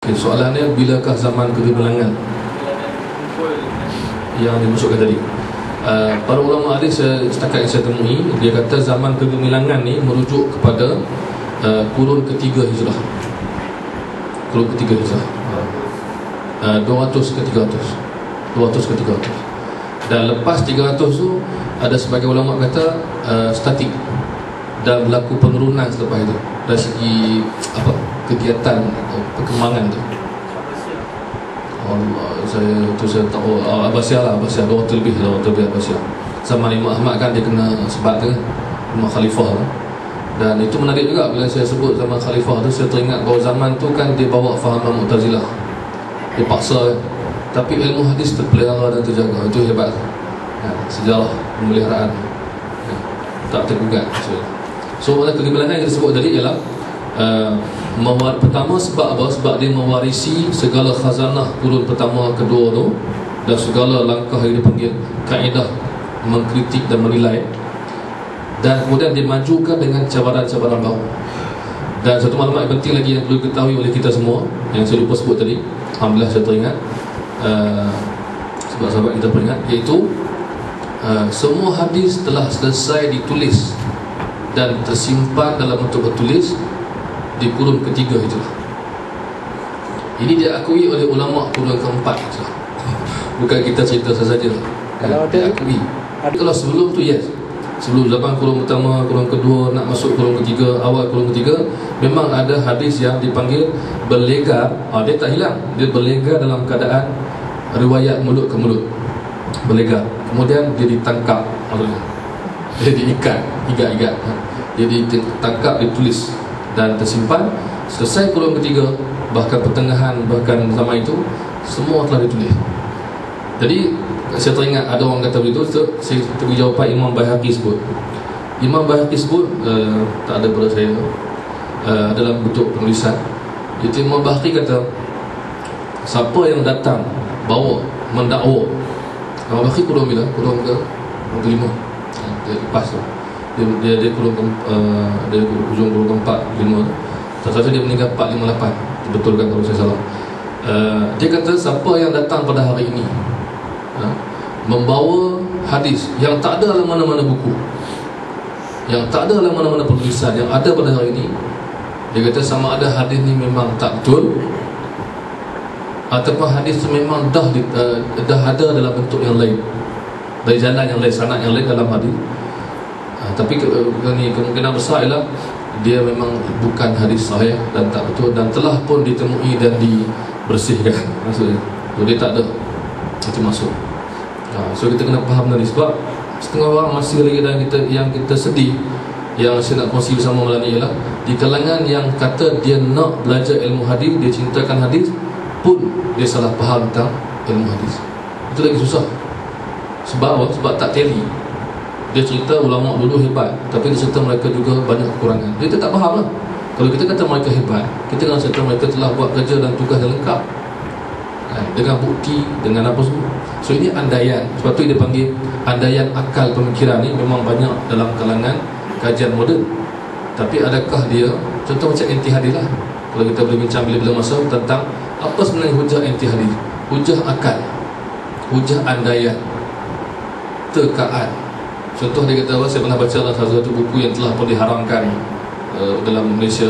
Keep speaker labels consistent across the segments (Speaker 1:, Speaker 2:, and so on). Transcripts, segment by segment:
Speaker 1: Okay, soalannya bilakah zaman kegemilangan yang dimasukkan tadi? Para ulama hadis setakat yang saya temui, dia kata zaman kegemilangan ni merujuk kepada kurun ketiga hijrah. Kurun ketiga hijrah, 200 ke 300, 200 ke 300. Dan lepas 300 tu ada sebagai ulama kata statik, dan berlaku penurunan selepas itu dari segi apa, kegiatan atau perkembangan tu. Allah, saya tahu Abbasiyah lah, Abbasiyah 200 lebih Abbasiyah. Zaman Imam Ahmad kan dia kena sebat tu kan, Imam Khalifah tu. Dan itu menarik juga bila saya sebut zaman Khalifah tu, saya teringat bahawa zaman tu kan dia bawa fahaman Mu'tazilah, dia paksa kan. Tapi ilmu hadis terpelihara dan terjaga. Itu hebat sejarah pemeliharaan, tak tergugat. So kegemilangan yang disebut tadi ialah pertama sebab apa? Sebab dia mewarisi segala khazanah kurun pertama, kedua tu, dan segala langkah yang dipanggil kaedah mengkritik dan menilai. Dan kemudian dimajukan dengan cabaran-cabaran baru. Dan satu maklumat yang penting lagi yang perlu diketahui oleh kita semua, yang saya lupa sebut tadi, alhamdulillah saya teringat, sebab sahabat kita peringat, iaitu semua hadis telah selesai ditulis dan tersimpan dalam bentuk bertulis di kurun ketiga hijrah. Ini diakui oleh ulama kurun keempat hijrah. Bukan kita cerita sahaja.
Speaker 2: Kalau
Speaker 1: diakui. Kalau sebelum tu yes, sebelum zaman kurun pertama, kurun kedua, nak masuk kurun ketiga, awal kurun ketiga, memang ada hadis yang dipanggil berlegar. Dia tak hilang, dia berlegar dalam keadaan riwayat mulut ke mulut, berlegar. Kemudian dia ditangkap, dia diikat, igat-igat, dia ditangkap, ditulis dan tersimpan. Selesai kurun ketiga, bahkan pertengahan, bahkan zaman itu, semua telah ditulis. Jadi saya teringat ada orang kata begitu. Saya beri jawapan Imam Baihaqi sebut. Imam Baihaqi sebut, tak ada pada saya, dalam bentuk penulisan. Itu Imam Baihaqi kata, siapa yang datang bawa mendakwa, Imam Baihaqi kurung bila? Kurung ke-5, dia lepas tu, dia kurung dia ujung kurung ke-4, 5. Terus dia meninggal 458, betulkan kalau saya salah. Dia kata siapa yang datang pada hari ini membawa hadis yang tak ada dalam mana-mana buku, yang tak ada dalam mana-mana penulisan yang ada pada hari ini, dia kata sama ada hadis ni memang tak betul, ataupun hadis tu memang dah ada dalam bentuk yang lain, dari jalan yang lain, sanad yang lain dalam hadis. Tapi kemungkinan besar ialah dia memang bukan hadis sahih dan tak betul, dan telah pun ditemui dan dibersihkan, maksudnya. So, dia tak ada itu masuk. So kita kena faham tadi, sebab setengah orang masih lagi dalam yang kita sedih, yang saya nak kongsi bersama malam ni ialah di kalangan yang kata dia nak belajar ilmu hadis, dia cintakan hadis, pun dia salah faham tentang ilmu hadis. Itu lagi susah. Sebab apa? Sebab tak tally. Dia cerita ulama dulu hebat, tapi dia cerita mereka juga banyak kekurangan. Dia tak faham lah. Kalau kita kata mereka hebat, kita kena cerita mereka telah buat kerja dan tugas yang lengkap, dengan bukti, dengan apa semua. So ini andaian. Sebab tu dia panggil andaian akal pemikiran ni memang banyak dalam kalangan kajian moden. Tapi adakah dia, contoh macam anti hadis lah, kalau kita boleh bincang bila-bila masa tentang apa sebenarnya hujah anti hadis, hujah akal, hujah andaian, tekaan. Contoh dia kata apa, saya pernah baca dalam salah satu buku yang telah pun diharamkan dalam Malaysia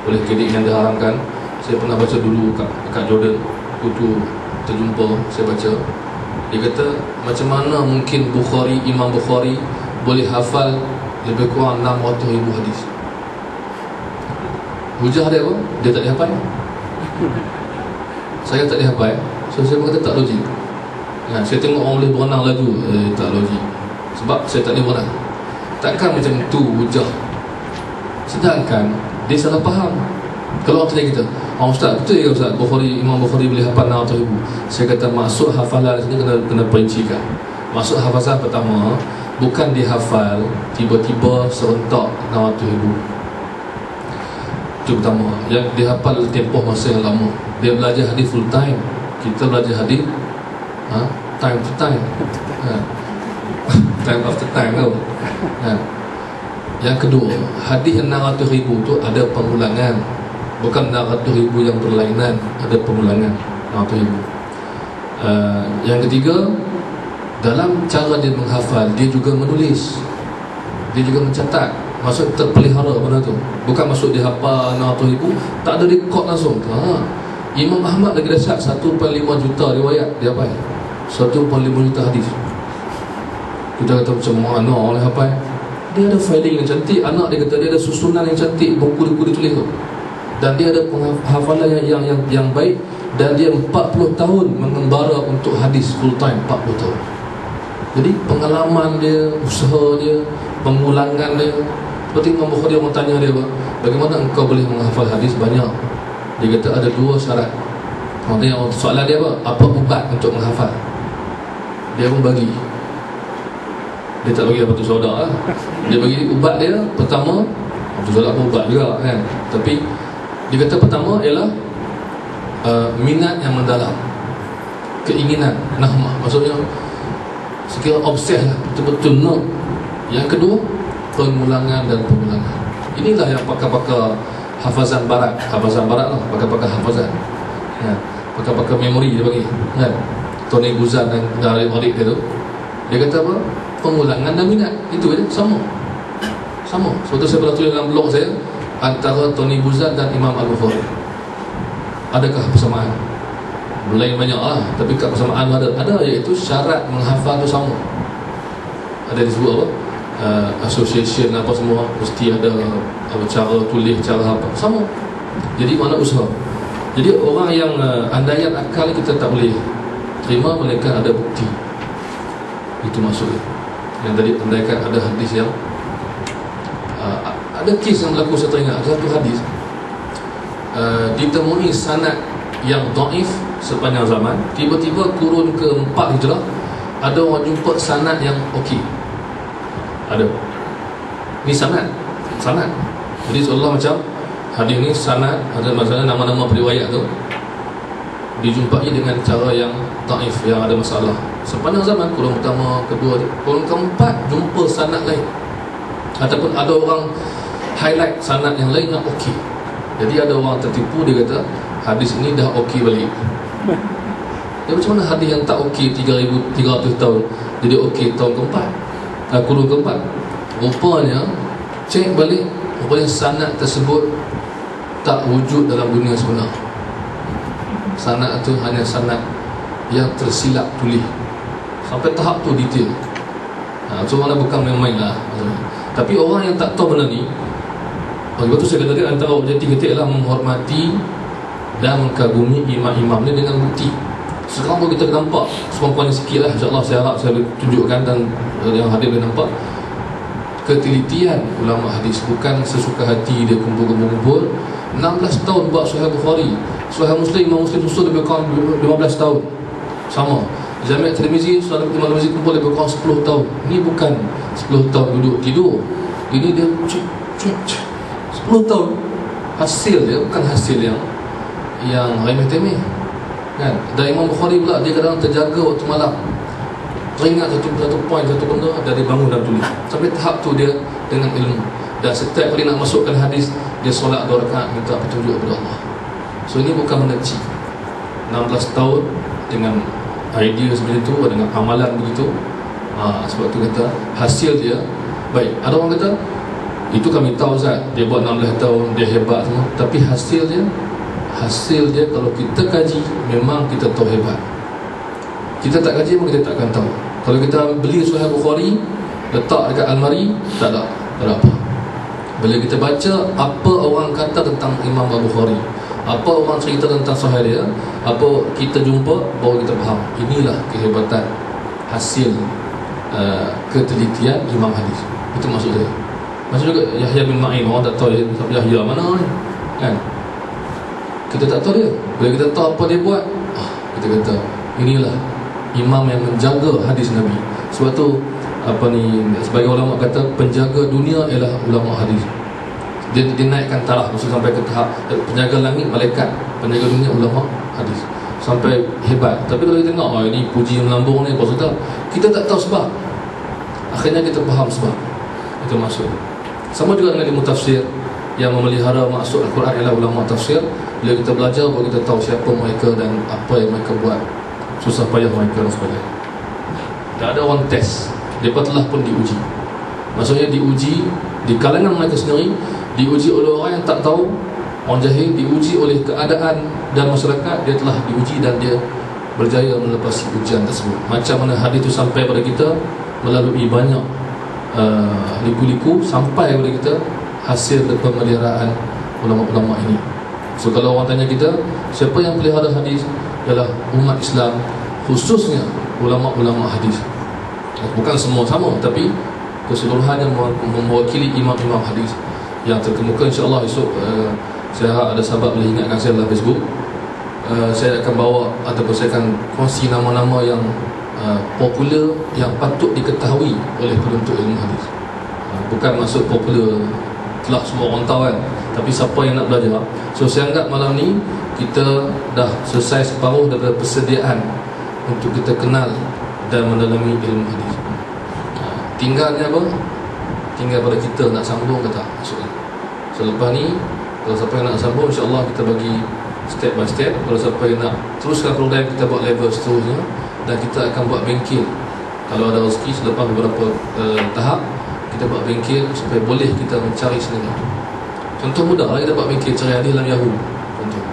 Speaker 1: oleh KDI yang diharamkan. Saya pernah baca dulu kat Jordan, buku terjumpa, saya baca. Dia kata macam mana mungkin Imam Bukhari boleh hafal lebih kurang 600,000 hadis. Hujah dia apa? Dia tak dihafal. Saya tak dihafal. So saya kata tak logik. Saya tengok orang boleh berenang laju, tak logik. Sebab saya tak boleh berenang. Takkan macam tu hujah. Sedangkan dia salah faham. Kalau orang tanya kita, Ustaz, betul ke Ustaz, Imam Bukhari boleh hafal 600,000? Saya kata maksud hafalan sini kena perincikan. Maksud hafalan pertama, bukan dihafal tiba-tiba serentak 600,000. Itu pertama. Yang dihafal tempoh masa yang lama. Dia belajar hadis full time. Kita belajar hadis time to time, time after time tau. Yang kedua, hadis 600,000 tu ada pengulangan. Bukan 600,000 yang berlainan, ada pengulangan 600,000. Yang ketiga, dalam cara dia menghafal, dia juga menulis, dia juga mencatat. Maksud terpelihara benda tu. Bukan maksud dia hafal 600,000, tak ada rekod langsung. Imam Ahmad lagi dahsyat, 1.5 juta riwayat dia hafal, 1.5 juta hadis. Kita kata macam mana orang hafal? Dia ada filing yang cantik. Anak dia kata dia ada susunan yang cantik, buku-buku dia tulis tu. Dan dia ada penghafalan yang baik. Dan dia 40 tahun mengembara untuk hadis full time, 40 tahun. Jadi pengalaman dia, usaha dia, pengulangan dia. Seperti Imam Bukhari, orang tanya dia, bagaimana engkau boleh menghafal hadis banyak? Dia kata ada 2 syarat. Orang tanya, soalan dia apa ubat untuk menghafal? Dia pun bagi. Dia tak bagi apa tu soda lah. Dia bagi ubat dia. Pertama, tu soda pun ubat juga kan. Tapi dia kata pertama ialah minat yang mendalam, keinginan, nahmah. Maksudnya sekira obses lah, betul-betul nak. Yang kedua, pengulangan dan pengulangan. Inilah yang pakar-pakar hafazan barat lah, pakar-pakar hafazan ya. Pakar-pakar memori dia bagi kan. Tony Buzan dan adik dia tu, dia kata apa? Pengulangan dan minat. Itu je, sama. Sebab tu saya pernah tulis dalam blog saya, antara Tony Buzan dan Imam Al-Bukhari, adakah persamaan? Lain banyak lah, tapi kat persamaan ada, iaitu syarat menghafal tu sama. Ada disebut apa? Association apa semua, mesti ada cara tulis, cara apa, sama. Jadi mana usaha. Jadi orang yang andaian akal kita tak boleh terima, mereka ada bukti. Itu maksudnya. Yang tadi andaikan ada hadis yang ada kes yang berlaku, saya teringat ada satu hadis ditemui sanad yang dhaif sepanjang zaman. Tiba-tiba kurun ke-4 Hijrah, ada orang jumpa sanad yang okey. Ada. Ni sanad. Jadi seolah macam hadis ni sanad, ada masalah nama-nama periwayat tu dijumpai dengan cara yang dhaif, yang ada masalah. Sepanjang zaman, kurun pertama, kedua, kurun keempat jumpa sanad lain, ataupun ada orang highlight sanad yang lain yang okey. Jadi ada orang tertipu, dia kata hadis ini dah okey balik. Ya, macam mana hadis yang tak okey 3,300 tahun jadi okey tahun keempat, kurun keempat? Rupanya cek balik, rupanya sanad tersebut tak wujud dalam dunia sebenar. Sanad tu hanya sanad yang tersilap tulis. Sampai tahap tu detail. Cuma bukan main-main lah. Tapi orang yang tak tahu benda ni, sebab tu saya kata dia antara objektif kita ialah menghormati dan mengagumi imam-imam ni dengan bukti. Sekarang pun kita nampak sekurang-kurangnya sikit lah, insyaAllah saya harap saya tunjukkan dan yang hadir boleh nampak ketelitian ulama hadis. Bukan sesuka hati dia kumpul-kumpul. 16 tahun buat Sahih Bukhari, Sahih Muslim, Imam Muslim susul lebih kurang 15 tahun. Sama Jami' Tirmizi, Imam Tirmizi kumpul lebih kurang 10 tahun. Ini bukan 10 tahun duduk tidur. Ini dia 10 tahun. Hasil dia bukan hasil yang remeh-temeh kan. Dan Imam Bukhari pula, dia kadang terjaga waktu malam, teringat satu poin, satu benda, dan dia bangun dan tulis. Sampai tahap tu dia dengan ilmu. Dan setiap kali nak masukkan hadis, dia solat 2 rakaat minta petunjuk kepada Allah. So ini bukan benda kecil. 16 tahun dengan idea seperti itu, dengan amalan begitu. Sebab tu kata hasil dia baik. Ada orang kata itu kami tahu Ustaz, dia buat 16 tahun, dia hebat semua. Tapi hasil dia kalau kita kaji, memang kita tahu hebat. Kita tak kaji pun kita takkan tahu. Kalau kita beli Sahih Bukhari, letak dekat almari, tak ada apa. Bila kita baca apa orang kata tentang Imam Bukhari, apa orang cerita tentang Sahih dia, apa kita jumpa, baru kita faham. Inilah kehebatan hasil ketelitian Imam hadis. Itu maksud saya. Maksud juga Yahya bin Ma'in, orang tak tahu Yahya mana ni kan. Kita tak tahu dia. Bila kita tahu apa dia buat, kita kata inilah imam yang menjaga hadis Nabi. Sebab tu sebagai ulama kata penjaga dunia ialah ulama hadis. Dia naikkan taraf maksud sampai ke tahap penjaga langit malaikat, penjaga dunia ulama hadis. Sampai hebat. Tapi kalau kita tengok ini puji melambung ni, maksudnya kita tak tahu sebab. Akhirnya kita faham sebab. Itu maksud. Sama juga dengan ilmu tafsir. yang memelihara maksud Al-Quran ialah ulama tafsir. Bila kita belajar baru kita tahu siapa mereka dan apa yang mereka buat, susah payah mereka dan sebagainya. Tak ada orang test, mereka telah pun diuji. Maksudnya diuji di kalangan mereka sendiri, diuji oleh orang yang tak tahu, orang jahil, diuji oleh keadaan dan masyarakat. Dia telah diuji dan dia berjaya melepasi ujian tersebut. Macam mana hadis itu sampai pada kita melalui banyak liku-liku sampai kepada kita hasil pemeliharaan ulama-ulama ini. So kalau orang tanya kita siapa yang pelihara hadis, ialah umat Islam, khususnya ulama-ulama hadis. Bukan semua sama, tapi keseluruhannya mewakili imam-imam hadis yang terkemuka. InsyaAllah esok saya harap ada sahabat boleh ingatkan saya dalam Facebook. Saya akan bawa ataupun saya akan kongsi nama-nama yang popular, yang patut diketahui oleh penuntut ilmu hadis. Bukan maksud popular telah semua orang tahu kan, tapi siapa yang nak belajar. So saya anggap malam ni kita dah selesai separuh daripada persediaan untuk kita kenal dan mendalami ilmu hadis. Tinggalnya apa? Tinggal pada kita nak sambung ke tak maksudnya. Selepas ni kalau siapa yang nak sambung, insyaAllah kita bagi step by step. Kalau siapa yang nak teruskan program, kita buat level seterusnya. Dan kita akan buat bengkel. Kalau ada rezeki selepas beberapa tahap, kita buat bengkel supaya boleh kita mencari sendiri. Contoh mudah lah, kita buat bengkel cari hadis dalam Yahoo, contoh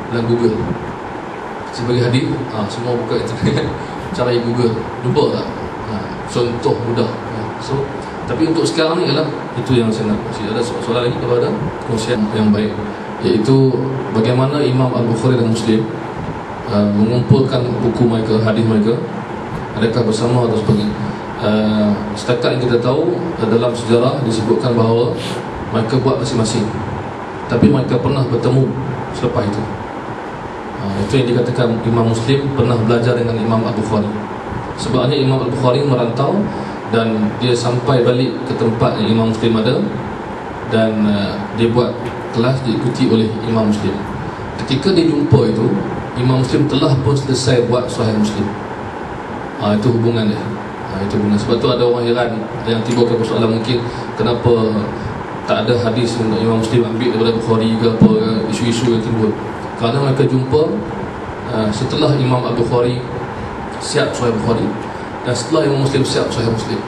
Speaker 1: dalam Google. Sebagai hadis, semua buka internet cari Google, jumpa tak? Contoh mudah. So, tapi untuk sekarang ni ialah itu yang saya nak kongsi. Ada soalan lagi kalau ada kongsian yang baik, iaitu bagaimana Imam Al-Bukhari dan Muslim mengumpulkan buku mereka, hadis mereka, adakah bersama atau sebagainya. Setakat yang kita tahu dalam sejarah disebutkan bahawa mereka buat masing-masing, tapi mereka pernah bertemu selepas itu. Itu yang dikatakan Imam Muslim pernah belajar dengan Imam Al-Bukhari. Sebabnya Imam Al-Bukhari merantau dan dia sampai balik ke tempat yang Imam Muslim ada, dan dia buat kelas diikuti oleh Imam Muslim. Ketika dia jumpa itu, Imam Muslim telah pun selesai buat Sahih Muslim. Itu hubungan dia. Itu hubungan. Sebab tu ada orang heran yang timbulkan persoalan mungkin kenapa tak ada hadis untuk Imam Muslim ambil daripada Bukhari ke apa ke, isu-isu yang timbul. Kerana mereka jumpa setelah Imam Al-Bukhari siap Sahih Bukhari dan setelah Imam Muslim siap Sahih Muslim.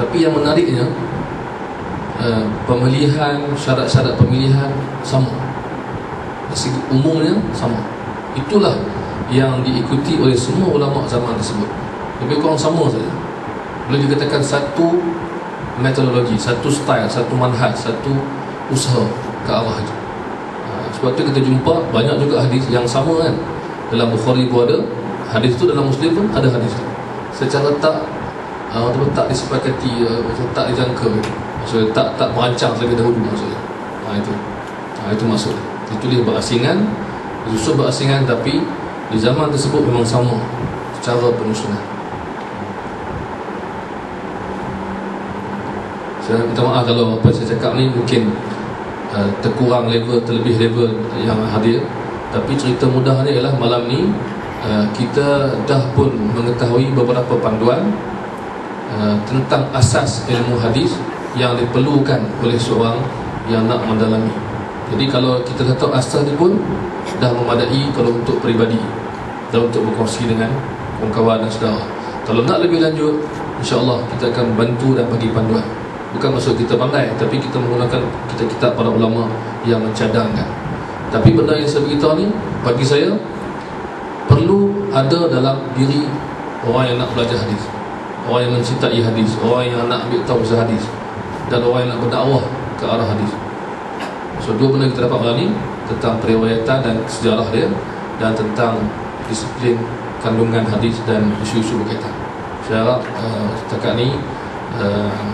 Speaker 1: Tapi yang menariknya, pemilihan, syarat-syarat pemilihan sama, dari segi umumnya sama. Itulah yang diikuti oleh semua ulama zaman tersebut. Lebih kurang sama saja. Boleh dikatakan satu metodologi, satu style, satu manhaj, satu usaha ke arah itu. Sebab tu kita jumpa banyak juga hadis yang sama kan. Dalam Bukhari pun ada hadis tu, dalam Muslim pun ada hadis tu. Secara tak disepakati, tak dijangka, maksudnya tak merancang terlebih dahulu maksudnya. Itu maksud. Ditulis berasingan, disusun berasingan, tapi di zaman tersebut memang sama cara penyusunan. Saya minta maaf kalau apa saya cakap ni mungkin terkurang level, terlebih level yang hadir. Tapi cerita mudahnya ialah malam ni kita dah pun mengetahui beberapa panduan tentang asas ilmu hadis yang diperlukan oleh seorang yang nak mendalami. Jadi kalau kita dah tahu asas ni pun dah memadai kalau untuk peribadi dan untuk berkongsi dengan kawan-kawan dan saudara. Kalau nak lebih lanjut, insya-Allah kita akan bantu dan bagi panduan. Bukan maksud kita pandai, tapi kita menggunakan kitab-kitab para ulama yang mencadangkan. Tapi benda yang saya beritahu ni, bagi saya perlu ada dalam diri orang yang nak belajar hadis, orang yang mencintai hadis, orang yang nak ambil tahu pasal hadis, dan orang yang nak berdakwah ke arah hadis. So dua benda kita dapat malam ni, tentang periwayatan dan sejarah dia, dan tentang disiplin kandungan hadis dan isu-isu berkaitan. Saya harap setakat ni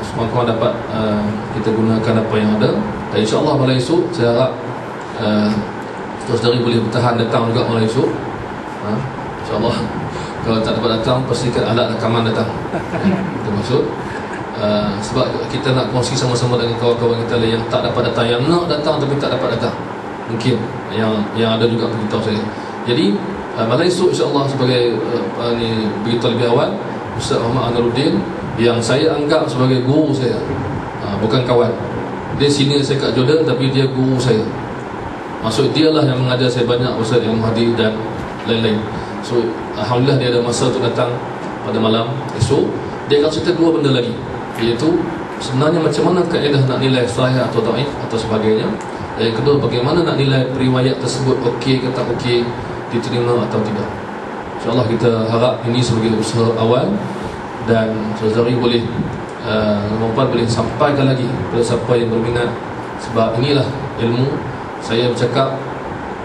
Speaker 1: semua dapat kita gunakan apa yang ada. Dan insyaAllah malam esok saya harap saudari boleh bertahan datang juga malam esok. InsyaAllah. Kalau tak dapat datang, pastikan alat rakaman datang. Itu maksud. Sebab kita nak kongsi sama-sama dengan kawan-kawan kita yang tak dapat datang, yang nak datang tapi tak dapat datang. Mungkin yang ada juga beritahu saya. Jadi malam esok insyaAllah sebagai beritahu lebih awal, Ustaz Muhammad Anaruddin, yang saya anggap sebagai guru saya, bukan kawan. Dia senior saya kat Jordan, tapi dia guru saya. Maksud dia lah yang mengajar saya banyak Ustaz Ilmu Hadis dan lain-lain. So alhamdulillah dia ada masa untuk datang pada malam esok. Dia akan cerita dua benda lagi, iaitu sebenarnya macam mana kaedah nak nilai sahih atau dhaif atau sebagainya. Dan yang kedua, bagaimana nak nilai periwayat tersebut okey ke tak okey, diterima atau tidak. InsyaAllah kita harap ini sebagai usaha awal, dan saudari boleh Muhammad boleh sampaikan lagi kepada siapa yang berminat. Sebab inilah ilmu. Saya bercakap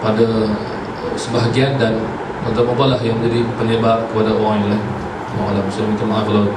Speaker 1: pada sebahagian, dan tuan-tuan lah yang menjadi penyebar kepada orang yang lain. Saya minta maaf kalau